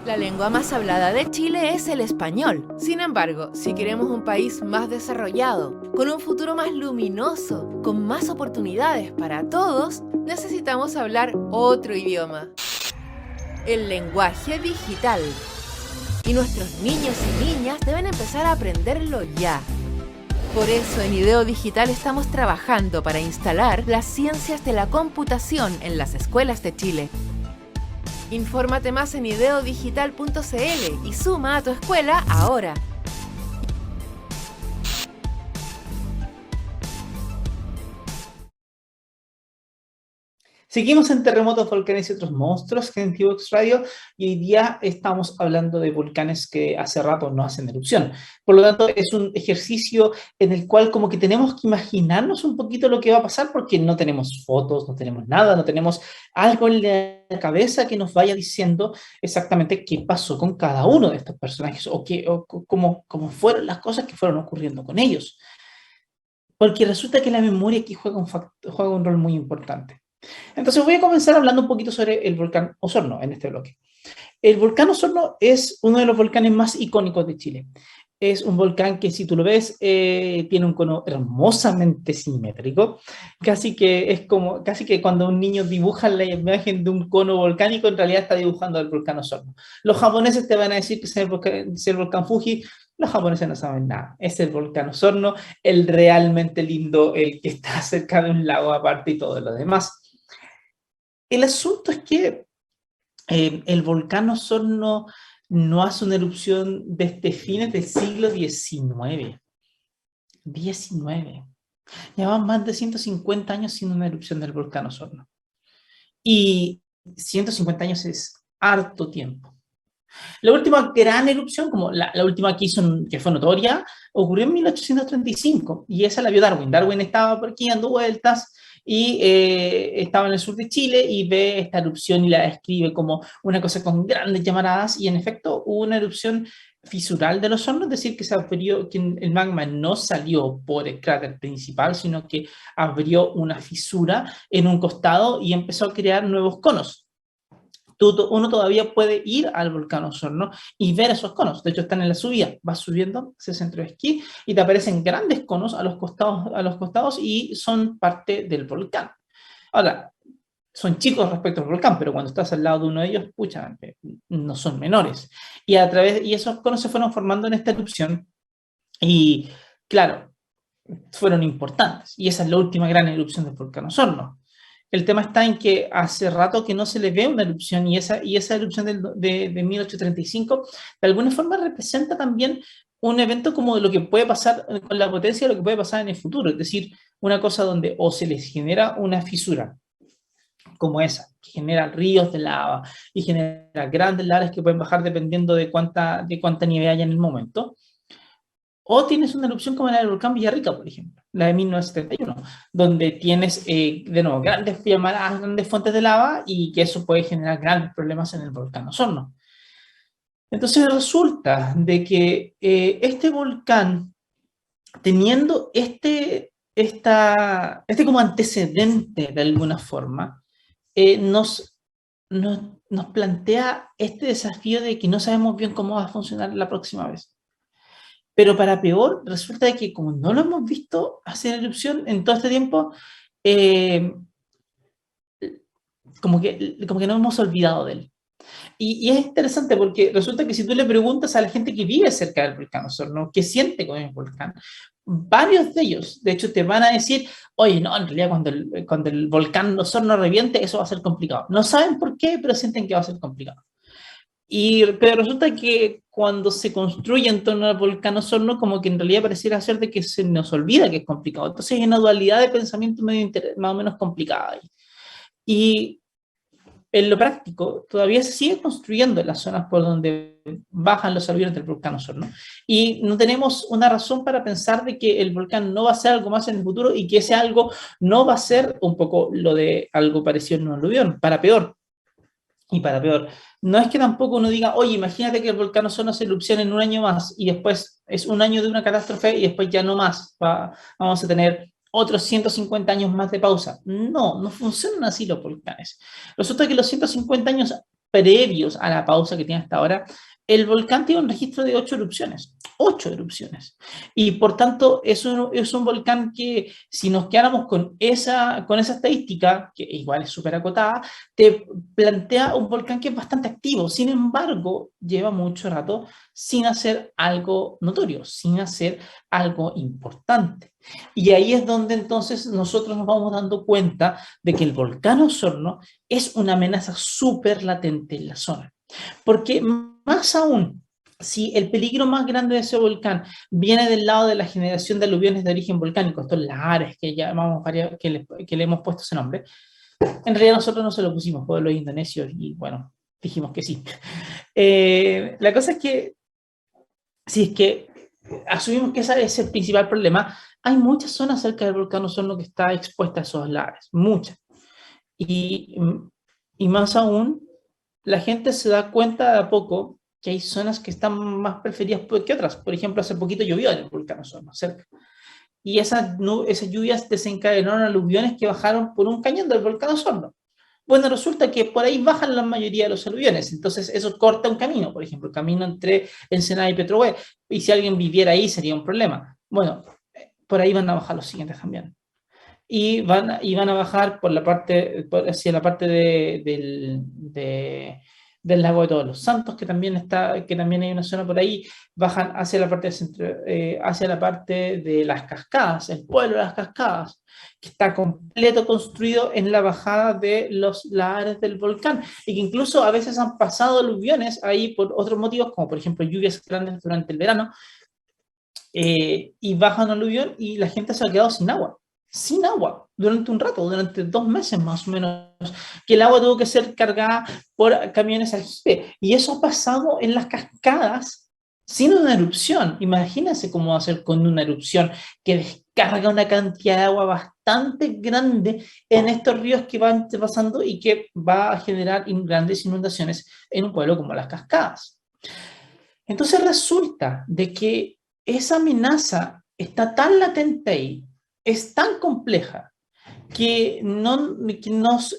La lengua más hablada de Chile es el español. Sin embargo, si queremos un país más desarrollado, con un futuro más luminoso, con más oportunidades para todos, necesitamos hablar otro idioma: el lenguaje digital. Y nuestros niños y niñas deben empezar a aprenderlo ya. Por eso en IDEO Digital estamos trabajando para instalar las ciencias de la computación en las escuelas de Chile. Infórmate más en ideodigital.cl y suma a tu escuela ahora. Seguimos en terremotos, volcanes y otros monstruos en T-Vox Radio, y hoy día estamos hablando de volcanes que hace rato no hacen erupción. Por lo tanto, es un ejercicio en el cual como que tenemos que imaginarnos un poquito lo que va a pasar, porque no tenemos fotos, no tenemos nada, no tenemos algo en la cabeza que nos vaya diciendo exactamente qué pasó con cada uno de estos personajes cómo fueron las cosas que fueron ocurriendo con ellos. Porque resulta que la memoria aquí juega un rol muy importante. Entonces voy a comenzar hablando un poquito sobre el volcán Osorno en este bloque. El volcán Osorno es uno de los volcanes más icónicos de Chile. Es un volcán que, si tú lo ves, tiene un cono hermosamente simétrico. Casi que cuando un niño dibuja la imagen de un cono volcánico, en realidad está dibujando el volcán Osorno. Los japoneses te van a decir que es el volcán Fuji. Los japoneses no saben nada. Es el volcán Osorno, el realmente lindo, el que está cerca de un lago aparte y todo lo demás. El asunto es que el volcán Osorno no hace una erupción desde fines del siglo XIX. Llevan más de 150 años sin una erupción del volcán Osorno. Y 150 años es harto tiempo. La última gran erupción, como la última que hizo, que fue notoria, ocurrió en 1835, y esa la vio Darwin. Darwin estaba por aquí dando vueltas y estaba en el sur de Chile y ve esta erupción y la describe como una cosa con grandes llamaradas, y en efecto hubo una erupción fisural de los hornos, es decir, que el magma no salió por el cráter principal, sino que abrió una fisura en un costado y empezó a crear nuevos conos. Uno todavía puede ir al volcán Osorno y ver esos conos. De hecho, están en la subida. Vas subiendo ese centro de esquí y te aparecen grandes conos a los costados, y son parte del volcán. Ahora, son chicos respecto al volcán, pero cuando estás al lado de uno de ellos, pucha, no son menores. Y esos conos se fueron formando en esta erupción, y claro, fueron importantes. Y esa es la última gran erupción del volcán Osorno. El tema está en que hace rato que no se le ve una erupción, y esa erupción de 1835 de alguna forma representa también un evento como de lo que puede pasar con la potencia, de lo que puede pasar en el futuro. Es decir, una cosa donde o se les genera una fisura como esa, que genera ríos de lava y genera grandes lavas que pueden bajar dependiendo de cuánta nieve haya en el momento. O tienes una erupción como la del volcán Villarrica, por ejemplo, la de 1971, donde tienes, de nuevo, grandes llamadas, grandes fuentes de lava, y que eso puede generar grandes problemas en el volcán Osorno. Entonces resulta de que este volcán, teniendo este como antecedente de alguna forma, nos plantea este desafío de que no sabemos bien cómo va a funcionar la próxima vez. Pero para peor, resulta que como no lo hemos visto hacer erupción en todo este tiempo, eh, como que no hemos olvidado de él. Y es interesante porque resulta que si tú le preguntas a la gente que vive cerca del volcán Osorno, qué siente con el volcán, varios de ellos, de hecho, te van a decir, oye, no, en realidad cuando el volcán Osorno reviente, eso va a ser complicado. No saben por qué, pero sienten que va a ser complicado. Pero resulta que cuando se construye en torno al volcán Osorno, como que en realidad pareciera ser de que se nos olvida que es complicado. Entonces hay una dualidad de pensamiento más o menos complicada ahí. Y en lo práctico, todavía se sigue construyendo en las zonas por donde bajan los aluviones del volcán Osorno. Y no tenemos una razón para pensar de que el volcán no va a ser algo más en el futuro, y que ese algo no va a ser un poco lo de algo parecido en un aluvión, para peor. Y para peor, no es que tampoco uno diga, oye, imagínate que el volcán Osorno se erupciona en un año más, y después es un año de una catástrofe y después ya no más. Vamos a tener otros 150 años más de pausa. No, no funcionan así los volcanes. Resulta que los 150 años previos a la pausa que tiene hasta ahora, el volcán tiene un registro de 8 erupciones. Y por tanto, es un volcán que si nos quedáramos con esa estadística, que igual es súper acotada, te plantea un volcán que es bastante activo. Sin embargo, lleva mucho rato sin hacer algo notorio, sin hacer algo importante. Y ahí es donde entonces nosotros nos vamos dando cuenta de que el volcán Osorno es una amenaza súper latente en la zona. Porque más aún, si el peligro más grande de ese volcán viene del lado de la generación de aluviones de origen volcánico, estos lahares que llamamos que le hemos puesto ese nombre, en realidad nosotros no se lo pusimos, pueblos indonesios, y bueno, dijimos que sí. La cosa es que, si es que asumimos que ese es el principal problema, hay muchas zonas cerca del volcán Osorno que está expuesta a esos lahares, muchas. Y, y más aún, la gente se da cuenta de a poco que hay zonas que están más preferidas que otras. Por ejemplo, hace poquito llovió en el volcán Osorno, cerca. Y esas lluvias desencadenaron aluviones que bajaron por un cañón del volcán Osorno. Bueno, resulta que por ahí bajan la mayoría de los aluviones, entonces eso corta un camino, por ejemplo, el camino entre Ensenada y Petrohue, y si alguien viviera ahí sería un problema. Bueno, por ahí van a bajar los siguientes también. Y van a bajar hacia la parte del lago de Todos los Santos, que también hay una zona por ahí, bajan hacia la parte hacia la parte de las cascadas, el pueblo de las cascadas, que está completo construido en la bajada de los lahares del volcán, y que incluso a veces han pasado aluviones ahí por otros motivos, como por ejemplo lluvias grandes durante el verano, y bajan aluvión y la gente se ha quedado sin agua durante un rato, durante 2 meses más o menos, que el agua tuvo que ser cargada por camiones aljibe. Y eso ha pasado en las cascadas sin una erupción. Imagínense cómo va a ser con una erupción que descarga una cantidad de agua bastante grande en estos ríos que van pasando y que va a generar grandes inundaciones en un pueblo como Las Cascadas. Entonces resulta de que esa amenaza está tan latente ahí, es tan compleja, que nos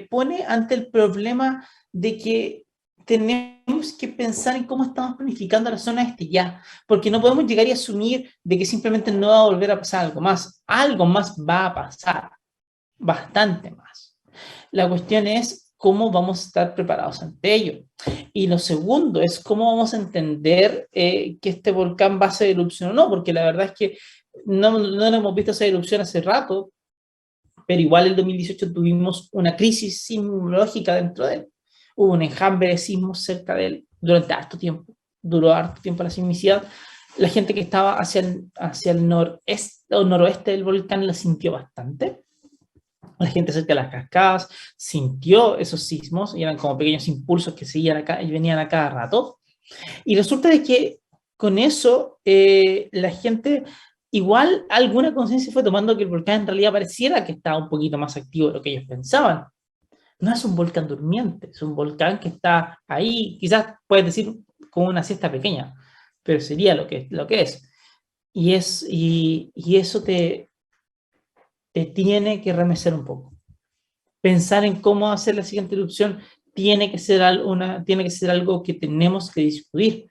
pone ante el problema de que tenemos que pensar en cómo estamos planificando la zona este ya, porque no podemos llegar y asumir de que simplemente no va a volver a pasar algo más va a pasar, bastante más. La cuestión es cómo vamos a estar preparados ante ello. Y lo segundo es cómo vamos a entender que este volcán va a hacer erupción o no, porque la verdad es que no hemos visto esa erupción hace rato, pero igual en el 2018 tuvimos una crisis sismológica dentro de él. Hubo un enjambre de sismos cerca de él durante harto tiempo. Duró harto tiempo la sismicidad. La gente que estaba hacia el noreste o noroeste del volcán la sintió bastante. La gente cerca de las cascadas sintió esos sismos y eran como pequeños impulsos que seguían acá y venían a cada rato. Y resulta de que con eso la gente igual alguna conciencia fue tomando que el volcán en realidad pareciera que estaba un poquito más activo de lo que ellos pensaban. No es un volcán durmiente, es un volcán que está ahí, quizás puedes decir como una siesta pequeña, pero sería lo que es. Y eso te tiene que remecer un poco. Pensar en cómo hacer la siguiente erupción tiene que ser algo que tenemos que discutir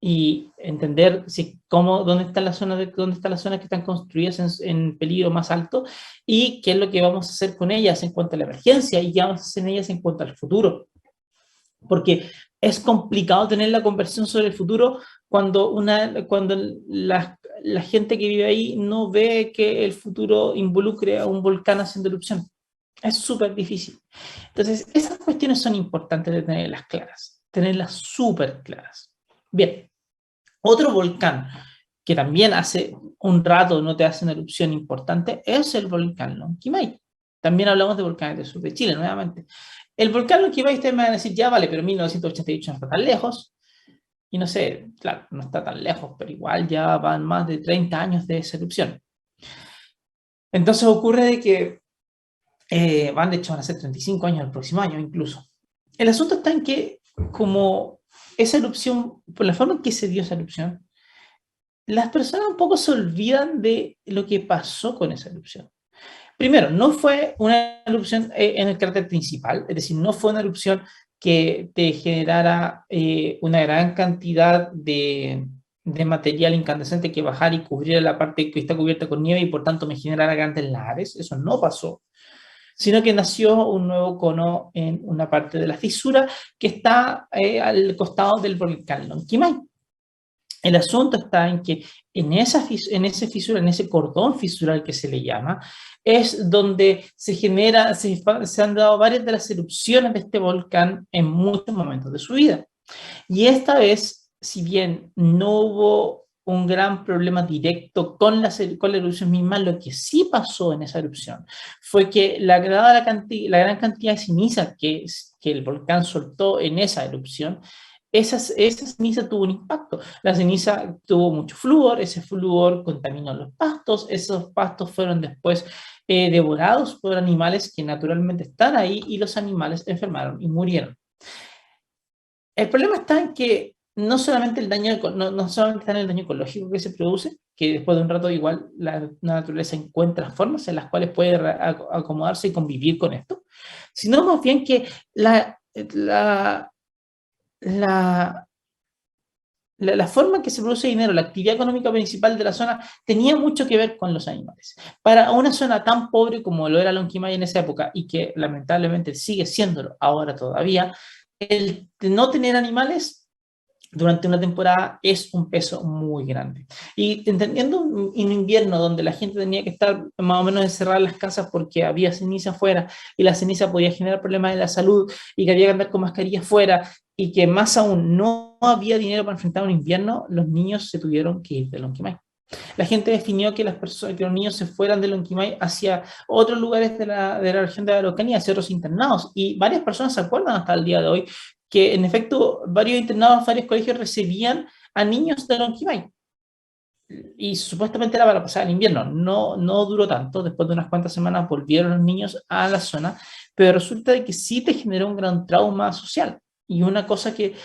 y entender dónde está la zona que están construidas en peligro más alto y qué es lo que vamos a hacer con ellas en cuanto a la emergencia y qué vamos a hacer en ellas en cuanto al futuro. Porque es complicado tener la conversación sobre el futuro cuando la gente que vive ahí no ve que el futuro involucre a un volcán haciendo erupción. Es súper difícil. Entonces, esas cuestiones son importantes de tenerlas claras, tenerlas súper claras. Bien, otro volcán que también hace un rato no te hace una erupción importante es el volcán Lonquimay. También hablamos de volcanes del sur de Chile, nuevamente. El volcán Lonquimay, ustedes me van a decir, ya vale, pero 1988 no está tan lejos. Y no sé, claro, no está tan lejos, pero igual ya van más de 30 años de esa erupción. Entonces ocurre de que de hecho van a ser 35 años el próximo año incluso. El asunto está en que como esa erupción, por la forma en que se dio esa erupción, las personas un poco se olvidan de lo que pasó con esa erupción. Primero, no fue una erupción en el cráter principal, es decir, no fue una erupción que te generara una gran cantidad de material incandescente que bajara y cubriera la parte que está cubierta con nieve y por tanto me generara grandes lahares. Eso no pasó, sino que nació un nuevo cono en una parte de la fisura que está al costado del volcán Lonquimay. El asunto está en que en ese fisura, en ese cordón fisural que se le llama, es donde se han dado varias de las erupciones de este volcán en muchos momentos de su vida. Y esta vez, si bien no hubo un gran problema directo con la erupción misma, lo que sí pasó en esa erupción fue que la gran cantidad de ceniza que el volcán soltó en esa erupción, esa ceniza tuvo un impacto. La ceniza tuvo mucho flúor, ese flúor contaminó los pastos, esos pastos fueron después devorados por animales que naturalmente están ahí y los animales enfermaron y murieron. El problema está en que no solamente no solamente está en el daño ecológico que se produce, que después de un rato igual la naturaleza encuentra formas en las cuales puede acomodarse y convivir con esto, sino más bien que la, la, la forma en que se produce dinero, la actividad económica principal de la zona, tenía mucho que ver con los animales. Para una zona tan pobre como lo era Lonquimay en esa época, y que lamentablemente sigue siéndolo ahora todavía, el no tener animales durante una temporada es un peso muy grande. Y entendiendo un invierno donde la gente tenía que estar más o menos encerrada en las casas porque había ceniza afuera y la ceniza podía generar problemas de la salud y que había que andar con mascarilla afuera y que más aún no había dinero para enfrentar un invierno, los niños se tuvieron que ir de Lonquimay. La gente definió que que los niños se fueran de Lonquimay hacia otros lugares de la región de la Araucanía, hacia otros internados, y varias personas se acuerdan hasta el día de hoy que en efecto varios internados, varios colegios recibían a niños de Lonquimay. Y supuestamente era para pasar el invierno. No, no duró tanto. Después de unas cuantas semanas volvieron los niños a la zona, pero resulta de que sí te generó un gran trauma social. Y una cosa que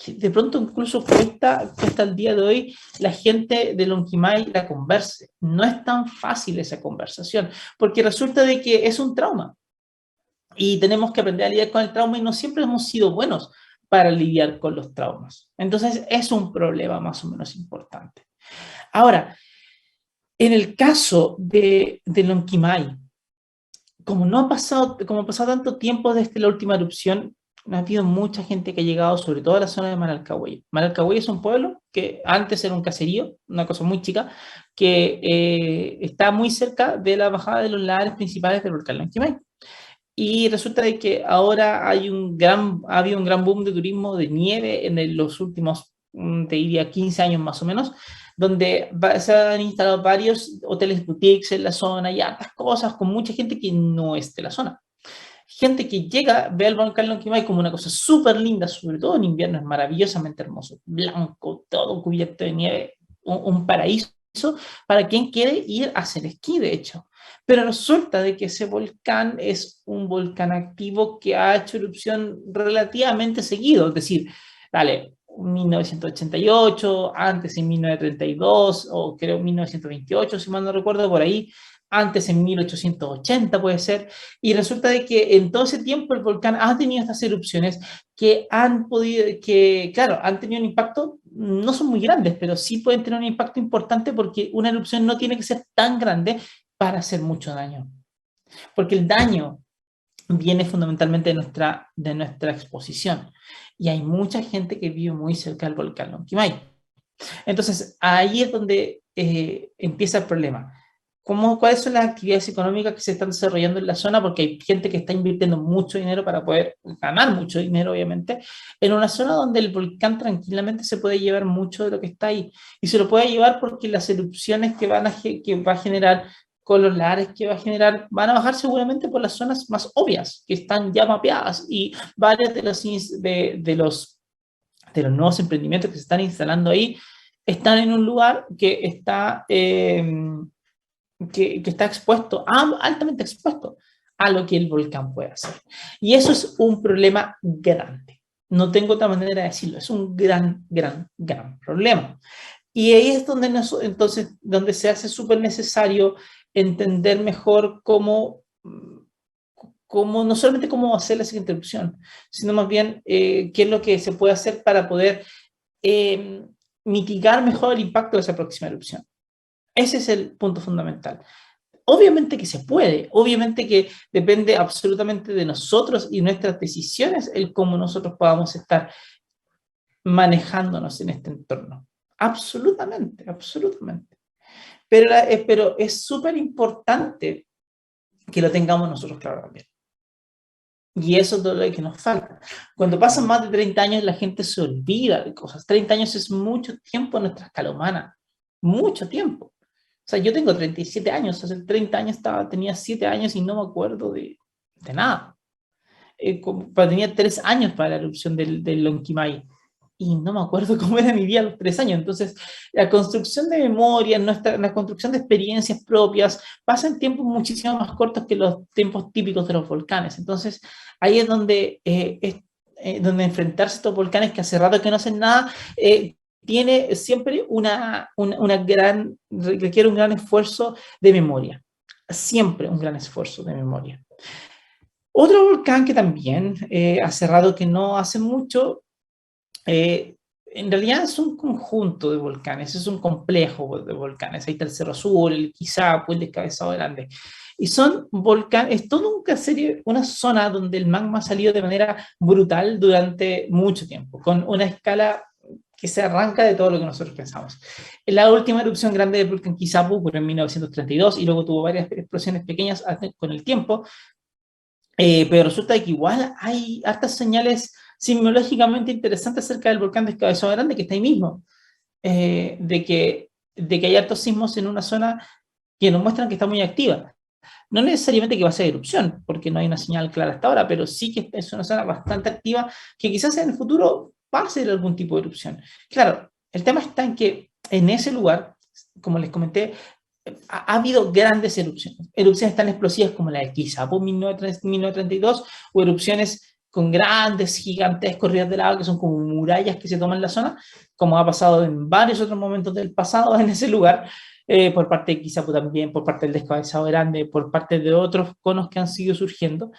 de pronto incluso cuesta el día de hoy la gente de Lonquimay la converse. No es tan fácil esa conversación, porque resulta de que es un trauma. Y tenemos que aprender a lidiar con el trauma y no siempre hemos sido buenos para lidiar con los traumas. Entonces es un problema más o menos importante. Ahora, en el caso de Lonquimay, como ha pasado tanto tiempo desde la última erupción, ha habido mucha gente que ha llegado, sobre todo a la zona de Manalcahuey. Manalcahuey es un pueblo que antes era un caserío, una cosa muy chica, que está muy cerca de la bajada de los lares principales del volcán Lonquimay. Y resulta de que ahora ha habido un gran boom de turismo de nieve en los últimos, te diría, 15 años más o menos, donde se han instalado varios hoteles boutiques en la zona y hartas cosas con mucha gente que no es de la zona. Gente que llega, ve al volcán Lonquimay como una cosa súper linda, sobre todo en invierno, es maravillosamente hermoso, blanco, todo cubierto de nieve, un paraíso para quien quiere ir a hacer esquí, de hecho. Pero resulta de que ese volcán es un volcán activo que ha hecho erupción relativamente seguido, es decir, dale, 1988, antes en 1932, o creo 1928, si mal no recuerdo, por ahí, antes en 1880 puede ser, y resulta de que en todo ese tiempo el volcán ha tenido estas erupciones claro, han tenido un impacto, no son muy grandes, pero sí pueden tener un impacto importante porque una erupción no tiene que ser tan grande para hacer mucho daño. Porque el daño viene fundamentalmente de nuestra exposición. Y hay mucha gente que vive muy cerca del volcán Lonquimay. Entonces, ahí es donde empieza el problema. ¿Cuáles son las actividades económicas que se están desarrollando en la zona? Porque hay gente que está invirtiendo mucho dinero para poder ganar mucho dinero, obviamente, en una zona donde el volcán tranquilamente se puede llevar mucho de lo que está ahí. Y se lo puede llevar porque las erupciones que va a generar con los lares que va a generar, van a bajar seguramente por las zonas más obvias, que están ya mapeadas, y varios de los nuevos emprendimientos que se están instalando ahí están en un lugar que está expuesto, altamente expuesto a lo que el volcán puede hacer. Y eso es un problema grande. No tengo otra manera de decirlo. Es un gran, gran, gran problema. Y ahí es donde se hace súper necesario entender mejor cómo cómo, no solamente cómo hacer la siguiente erupción, sino más bien qué es lo que se puede hacer para poder mitigar mejor el impacto de esa próxima erupción. Ese es el punto fundamental. Obviamente que se puede, obviamente que depende absolutamente de nosotros y nuestras decisiones el cómo nosotros podamos estar manejándonos en este entorno. Absolutamente, absolutamente. Pero es súper importante que lo tengamos nosotros claro también. Y eso es todo lo que nos falta. Cuando pasan más de 30 años, la gente se olvida de cosas. 30 años es mucho tiempo en nuestra escala humana. Mucho tiempo. O sea, yo tengo 37 años. Hace 30 años tenía 7 años y no me acuerdo de nada. Tenía 3 años para la erupción del Lonquimay. Y no me acuerdo cómo era mi vida a los 3 años. Entonces, la construcción de memoria, la construcción de experiencias propias, pasa en tiempos muchísimo más cortos que los tiempos típicos de los volcanes. Entonces, ahí es donde, donde enfrentarse a estos volcanes que hace rato que no hacen nada, tiene siempre requiere un gran esfuerzo de memoria. Siempre un gran esfuerzo de memoria. Otro volcán que también hace rato que no hace mucho, en realidad es un conjunto de volcanes, es un complejo de volcanes. Ahí está el Cerro Azul, el Quizapu, el Descabezado Grande. Y son volcanes, es toda una zona donde el magma ha salido de manera brutal durante mucho tiempo, con una escala que se arranca de todo lo que nosotros pensamos. La última erupción grande del volcán Quizapu ocurrió en 1932 y luego tuvo varias explosiones pequeñas con el tiempo, pero resulta que igual hay hartas señales sismológicamente interesantes acerca del volcán Descabezado Grande, que está ahí mismo, de que hay hartos sismos en una zona que nos muestran que está muy activa. No necesariamente que va a ser erupción, porque no hay una señal clara hasta ahora, pero sí que es una zona bastante activa que quizás en el futuro va a ser algún tipo de erupción. Claro, el tema está en que en ese lugar, como les comenté, ha habido grandes erupciones tan explosivas como la de Quizapu en 1932, o erupciones con grandes, gigantescos ríos de lava que son como murallas que se toman la zona, como ha pasado en varios otros momentos del pasado en ese lugar, por parte de Quizapu también, por parte del Descabezado Grande, por parte de otros conos que han seguido surgiendo,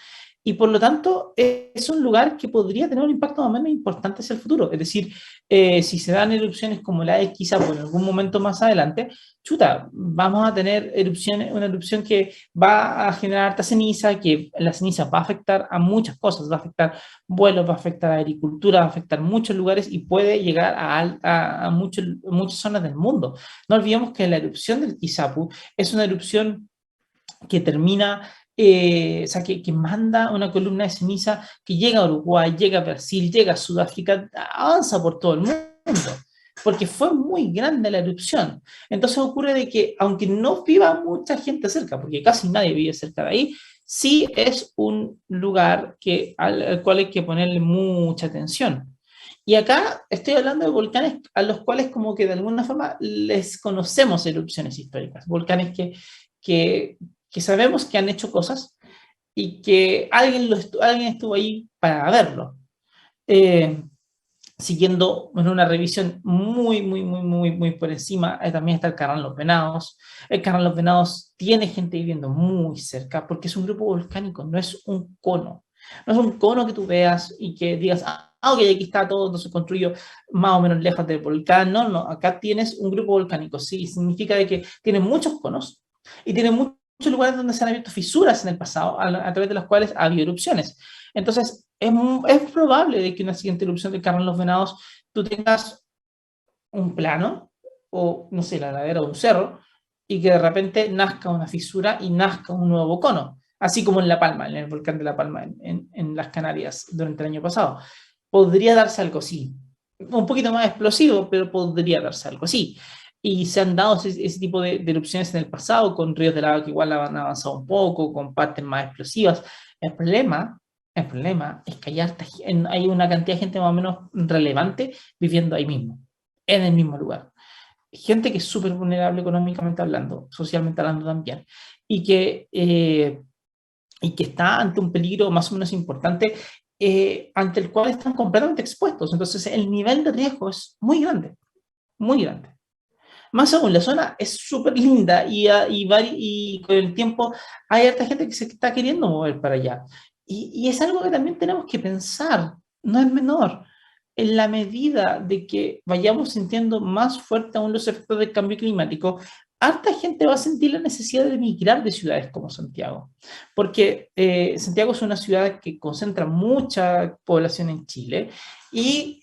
y por lo tanto es un lugar que podría tener un impacto más o menos importante hacia el futuro. Es decir, si se dan erupciones como la de Quizapu en algún momento más adelante, chuta, vamos a tener una erupción que va a generar harta ceniza, que la ceniza va a afectar a muchas cosas, va a afectar vuelos, va a afectar a agricultura, va a afectar muchos lugares y puede llegar a muchas zonas del mundo. No olvidemos que la erupción del Quizapu es una erupción que termina, o sea, que manda una columna de ceniza que llega a Uruguay, llega a Brasil, llega a Sudáfrica, avanza por todo el mundo, porque fue muy grande la erupción. Entonces ocurre de que, aunque no viva mucha gente cerca, porque casi nadie vive cerca de ahí, sí es un lugar al cual hay que ponerle mucha atención. Y acá estoy hablando de volcanes a los cuales como que de alguna forma les conocemos erupciones históricas, volcanes que sabemos que han hecho cosas y que alguien estuvo ahí para verlo. Siguiendo en una revisión muy por encima, también está el Carrán Los Venados. El Carrán Los Venados tiene gente viviendo muy cerca porque es un grupo volcánico, no es un cono. No es un cono que tú veas y que digas, ok, aquí está todo, no se construyó más o menos lejos del volcán. No, acá tienes un grupo volcánico, sí, significa de que tiene muchos conos y tiene muchos lugares donde se han abierto fisuras en el pasado, a través de las cuales ha habido erupciones. Entonces, es probable de que una siguiente erupción de Carrán Los Venados tú tengas un plano, o no sé, la ladera de un cerro, y que de repente nazca una fisura y nazca un nuevo cono, así como en La Palma, en el volcán de La Palma, en las Canarias, durante el año pasado. Podría darse algo así, un poquito más explosivo, pero podría darse algo así. Y se han dado ese tipo de erupciones en el pasado, con ríos de lava que igual han avanzado un poco, con partes más explosivas. El problema es que hay una cantidad de gente más o menos relevante viviendo ahí mismo, en el mismo lugar. Gente que es súper vulnerable económicamente hablando, socialmente hablando también, y que está ante un peligro más o menos importante, ante el cual están completamente expuestos. Entonces el nivel de riesgo es muy grande, muy grande. Más aún, la zona es súper linda y con el tiempo hay harta gente que se está queriendo mover para allá. Y es algo que también tenemos que pensar, no es menor. En la medida de que vayamos sintiendo más fuerte aún los efectos del cambio climático, harta gente va a sentir la necesidad de emigrar de ciudades como Santiago, porque Santiago es una ciudad que concentra mucha población en Chile y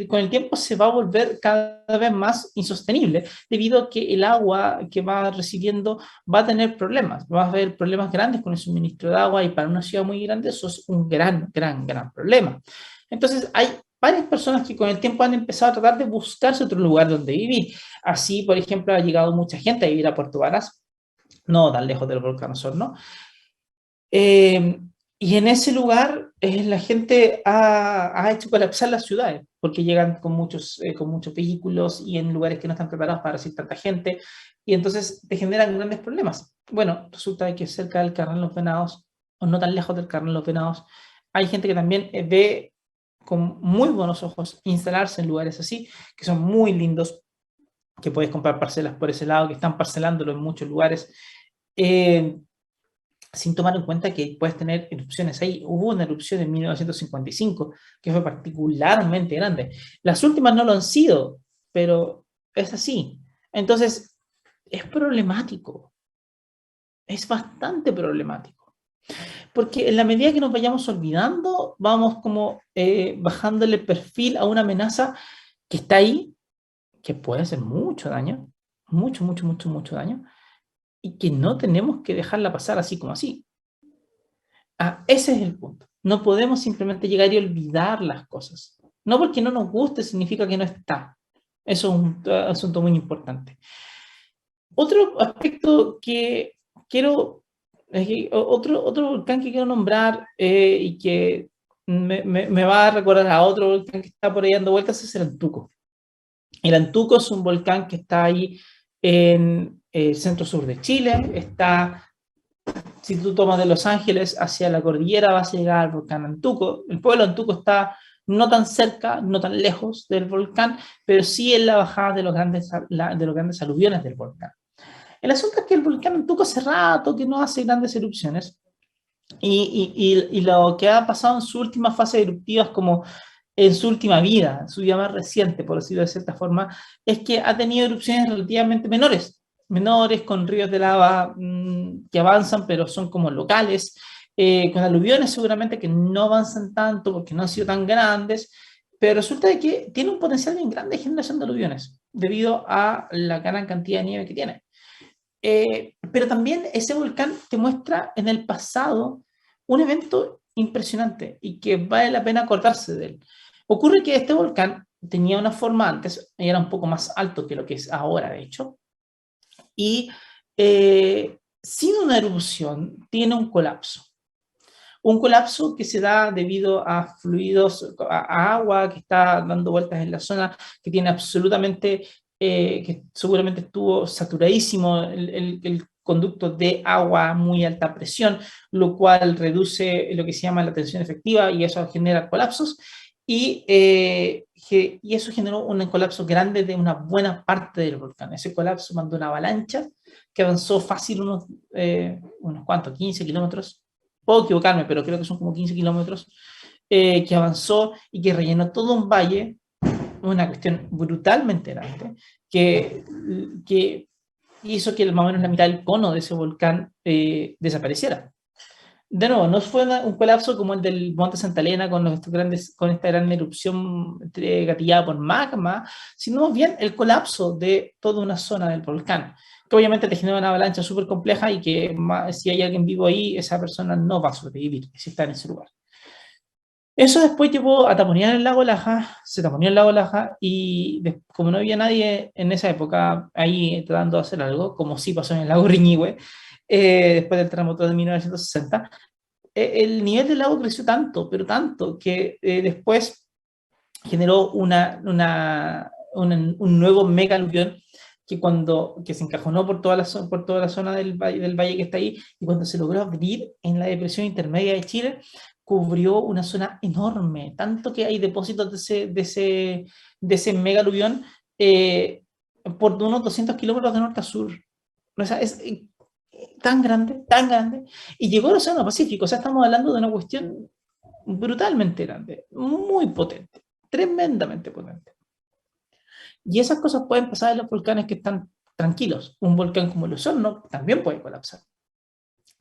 con el tiempo se va a volver cada vez más insostenible debido a que el agua que va recibiendo va a tener problemas, va a haber problemas grandes con el suministro de agua y para una ciudad muy grande eso es un gran problema. Entonces hay varias personas que con el tiempo han empezado a tratar de buscarse otro lugar donde vivir. Así, por ejemplo, ha llegado mucha gente a vivir a Puerto Varas, no tan lejos del volcán Osorno, eh, y en ese lugar la gente ha hecho colapsar las ciudades, porque llegan con muchos vehículos y en lugares que no están preparados para recibir tanta gente, y entonces te generan grandes problemas. Bueno, resulta que cerca del Carril Los Venados, o no tan lejos del Carril Los Venados, hay gente que también ve con muy buenos ojos instalarse en lugares así, que son muy lindos, que puedes comprar parcelas por ese lado, que están parcelándolo en muchos lugares. Eh, Sin tomar en cuenta que puedes tener erupciones ahí. Hubo una erupción en 1955 que fue particularmente grande. Las últimas no lo han sido, pero es así. Entonces, es problemático, es bastante problemático. Porque en la medida que nos vayamos olvidando, vamos como bajándole perfil a una amenaza que está ahí, que puede hacer mucho daño, mucho daño, y que no tenemos que dejarla pasar así como así. Ah, ese es el punto. No podemos simplemente llegar y olvidar las cosas. No porque no nos guste significa que no está. Eso es un asunto muy importante. Otro aspecto que quiero, otro volcán que quiero nombrar y que me va a recordar a otro volcán que está por ahí dando vueltas es el Antuco. El Antuco es un volcán que está ahí en el centro sur de Chile, está. Si tú tomas de Los Ángeles hacia la cordillera, vas a llegar al volcán Antuco. El pueblo Antuco está no tan cerca, no tan lejos del volcán, pero sí en la bajada de los grandes aluviones del volcán. El asunto es que el volcán Antuco hace rato que no hace grandes erupciones y lo que ha pasado en su última fase eruptiva, como en su última vida, en su vida más reciente, por decirlo de cierta forma, es que ha tenido erupciones relativamente menores con ríos de lava que avanzan, pero son como locales, con aluviones seguramente que no avanzan tanto porque no han sido tan grandes, pero resulta de que tiene un potencial bien grande de generación de aluviones, debido a la gran cantidad de nieve que tiene. Pero también ese volcán te muestra en el pasado un evento impresionante y que vale la pena acordarse de él. Ocurre que este volcán tenía una forma antes, y era un poco más alto que lo que es ahora, de hecho, y sin una erupción tiene un colapso. Un colapso que se da debido a fluidos, a agua que está dando vueltas en la zona, que tiene absolutamente, que seguramente estuvo saturadísimo el conducto de agua a muy alta presión, lo cual reduce lo que se llama la tensión efectiva y eso genera colapsos. Y eso generó un colapso grande de una buena parte del volcán. Ese colapso mandó una avalancha que avanzó fácil unos cuantos, 15 kilómetros. Puedo equivocarme, pero creo que son como 15 kilómetros, que avanzó y que rellenó todo un valle, una cuestión brutalmente grande, que hizo que más o menos la mitad del cono de ese volcán desapareciera. De nuevo, no fue un colapso como el del Monte Santa Elena con esta gran erupción gatillada por magma, sino más bien el colapso de toda una zona del volcán, que obviamente te genera una avalancha súper compleja y que si hay alguien vivo ahí, esa persona no va a sobrevivir si está en ese lugar. Eso después llevó a taponear el lago Laja, se taponeó el lago Laja y como no había nadie en esa época ahí tratando de hacer algo, como sí pasó en el lago Riñihue, después del terremoto de 1960, el nivel del lago creció tanto, pero tanto, que después generó un nuevo mega aluvión que se encajonó por toda la zona del valle que está ahí, y cuando se logró abrir en la depresión intermedia de Chile, cubrió una zona enorme, tanto que hay depósitos de ese mega aluvión por unos 200 kilómetros de norte a sur. O sea, es tan grande, y llegó al Océano Pacífico. O sea, estamos hablando de una cuestión brutalmente grande, muy potente, tremendamente potente. Y esas cosas pueden pasar en los volcanes que están tranquilos. Un volcán como el Osorno también puede colapsar.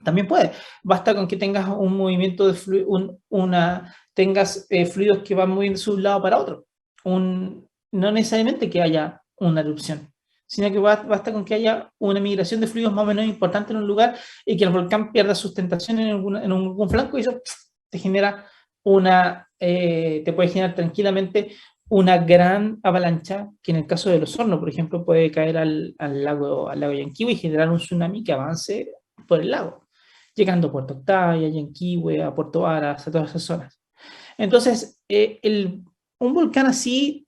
También puede. Basta con que tengas un movimiento de tengas fluidos que van moviéndose de un lado para otro. No necesariamente que haya una erupción, sino que basta con que haya una migración de fluidos más o menos importante en un lugar y que el volcán pierda sustentación en algún flanco, y eso te genera te puede generar tranquilamente una gran avalancha, que en el caso del Osorno, por ejemplo, puede caer al lago Yanquihue y generar un tsunami que avance por el lago, llegando a Puerto Octavia, Yanquihue, a Puerto Varas, a todas esas zonas. Entonces, un volcán así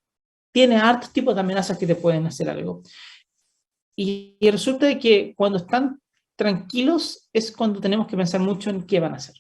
tiene hartos tipos de amenazas que te pueden hacer algo. Y resulta de que cuando están tranquilos es cuando tenemos que pensar mucho en qué van a hacer.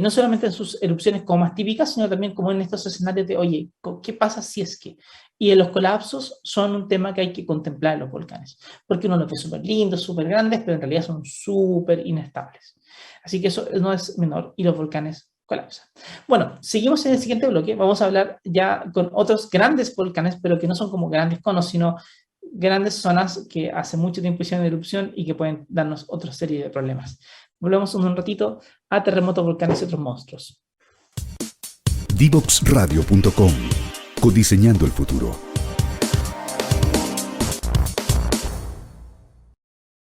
No solamente en sus erupciones como más típicas, sino también como en estos escenarios de, oye, ¿qué pasa si es que? Y los colapsos son un tema que hay que contemplar en los volcanes, porque uno los ve súper lindos, súper grandes, pero en realidad son súper inestables. Así que eso no es menor, y los volcanes colapsan. Bueno, seguimos en el siguiente bloque. Vamos a hablar ya con otros grandes volcanes, pero que no son como grandes conos, sino grandes zonas que hace mucho tiempo hicieron erupción y que pueden darnos otra serie de problemas. Volvemos un ratito a terremotos, volcanes y otros monstruos. Divoxradio.com. Codiseñando el futuro.